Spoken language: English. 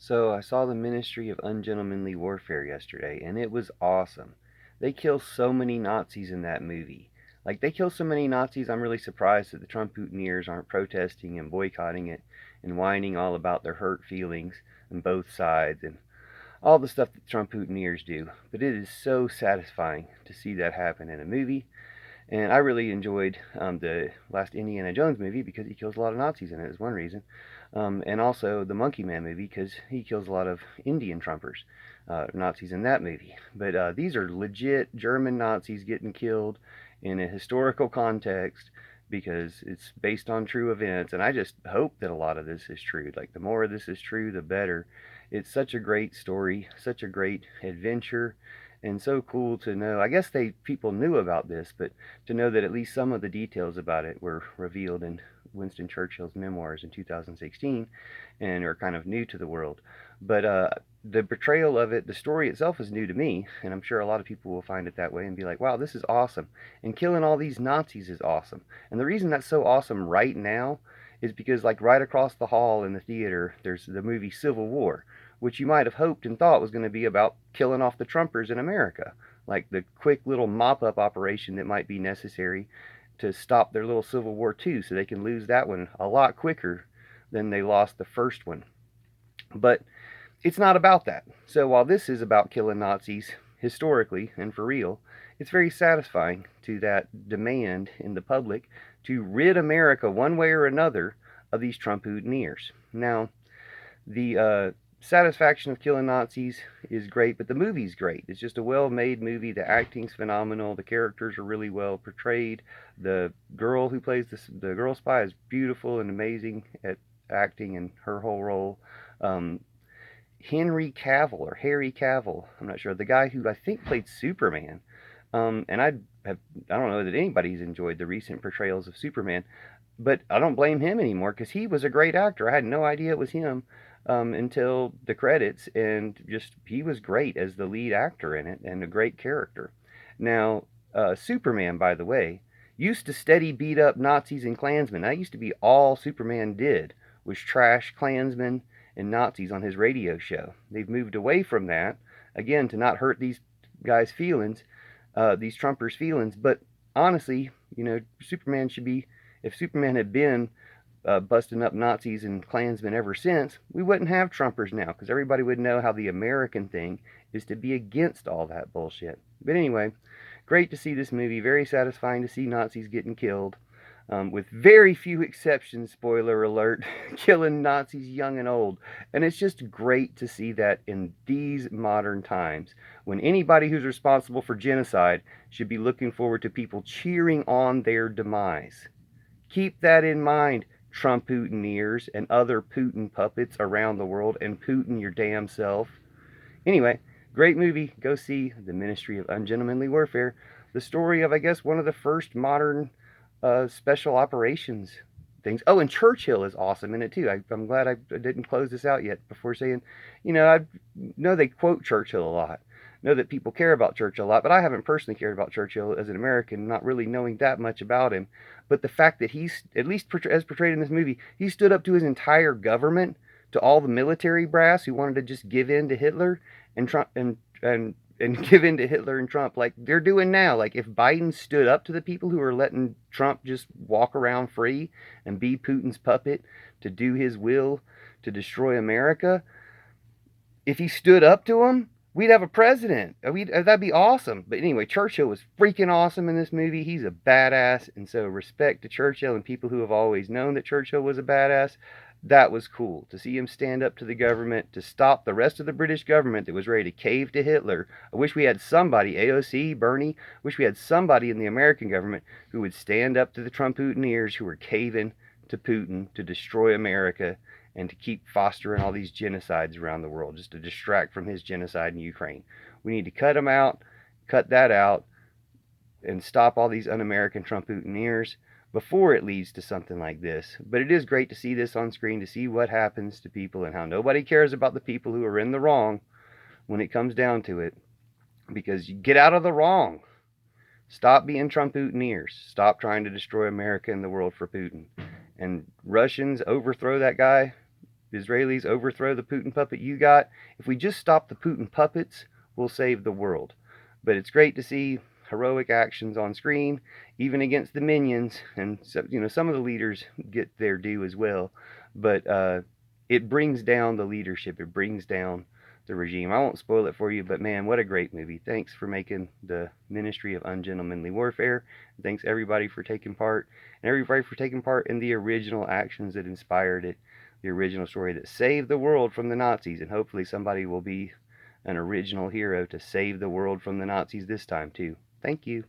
So I saw the Ministry of Ungentlemanly Warfare yesterday, and it was awesome. They kill so many Nazis in that movie. Like, they kill so many Nazis, I'm really surprised that the Trump mutineers aren't protesting and boycotting it and whining all about their hurt feelings on both sides and all the stuff that Trump mutineers do. But it is so satisfying to see that happen in a movie. And I really enjoyed the last Indiana Jones movie because he kills a lot of Nazis in it, is one reason. And also the Monkey Man movie because he kills a lot of Indian Trumpers, Nazis in that movie. But these are legit German Nazis getting killed in a historical context because it's based on true events. And I just hope that a lot of this is true. Like, the more of this is true, the better. It's such a great story, such a great adventure, and so cool to know. I guess people knew about this, but to know that at least some of the details about it were revealed in Winston Churchill's memoirs in 2016 and are kind of new to the world. But the portrayal of it, the story itself is new to me, and I'm sure a lot of people will find it that way and be like, wow, this is awesome. And killing all these Nazis is awesome. And the reason that's so awesome right now is because, like, right across the hall in the theater, there's the movie Civil War, which you might have hoped and thought was going to be about killing off the Trumpers in America, like the quick little mop up operation that might be necessary to stop their little Civil War too, so they can lose that one a lot quicker than they lost the first one. But it's not about that. So while this is about killing Nazis historically and for real, it's very satisfying to that demand in the public to rid America one way or another of these Trump mutineers. Now, the satisfaction of killing Nazis is great, but the movie's great. It's just a well-made movie. The acting's phenomenal. The characters are really well portrayed. The girl who plays the girl spy is beautiful and amazing at acting and her whole role. Um, Henry Cavill or Harry Cavill, I'm not sure, the guy who I think played Superman. And I don't know that anybody's enjoyed the recent portrayals of Superman, but I don't blame him anymore because he was a great actor. I had no idea it was him until the credits, and just he was great as the lead actor in it and a great character. Now, Superman, by the way, used to steady beat up Nazis and Klansmen. That used to be all Superman did, was trash Klansmen and Nazis on his radio show. They've moved away from that, again, to not hurt these guys' feelings, these Trumpers' feelings. But honestly, Superman should be, if Superman had been busting up Nazis and Klansmen ever since, we wouldn't have Trumpers now, because everybody would know how the American thing is to be against all that bullshit. But anyway, great to see this movie. Very satisfying to see Nazis getting killed. With very few exceptions, spoiler alert, killing Nazis young and old. And it's just great to see that in these modern times, when anybody who's responsible for genocide should be looking forward to people cheering on their demise. Keep that in mind, Trump Putineers and other Putin puppets around the world, and Putin your damn self. Anyway, great movie. Go see The Ministry of Ungentlemanly Warfare. The story of, I guess, one of the first modern special operations things. Oh, and Churchill is awesome in it too. I'm glad I didn't close this out yet before saying, I know they quote Churchill a lot. Know that people care about Churchill a lot, but I haven't personally cared about Churchill as an American, not really knowing that much about him. But the fact that he's, at least as portrayed in this movie, he stood up to his entire government, to all the military brass who wanted to just give in to Hitler and Trump and give in to Hitler and Trump like they're doing now. Like, if Biden stood up to the people who are letting Trump just walk around free and be Putin's puppet to do his will to destroy America, if he stood up to them, we'd have a president. That'd be awesome. But anyway, Churchill was freaking awesome in this movie. He's a badass, and so respect to Churchill and people who have always known that Churchill was a badass. That was cool to see him stand up to the government to stop the rest of the British government that was ready to cave to Hitler. I wish we had somebody, AOC, Bernie, wish we had somebody in the American government who would stand up to the Trump Putineers who were caving to Putin to destroy America and to keep fostering all these genocides around the world, just to distract from his genocide in Ukraine. We need to cut him out, cut that out, and stop all these un-American Trump mutineers before it leads to something like this. But it is great to see this on screen, to see what happens to people and how nobody cares about the people who are in the wrong when it comes down to it. Because you get out of the wrong. Stop being Trump mutineers. Stop trying to destroy America and the world for Putin. And Russians overthrow that guy, Israelis, overthrow the Putin puppet you got. If we just stop the Putin puppets, we'll save the world. But it's great to see heroic actions on screen, even against the minions, and so, some of the leaders get their due as well. But it brings down the leadership. It brings down the regime. I won't spoil it for you, but man, what a great movie. Thanks for making the Ministry of Ungentlemanly Warfare. Thanks everybody for taking part, and everybody for taking part in the original actions that inspired it, the original story that saved the world from the Nazis, and hopefully somebody will be an original hero to save the world from the Nazis this time too. Thank you.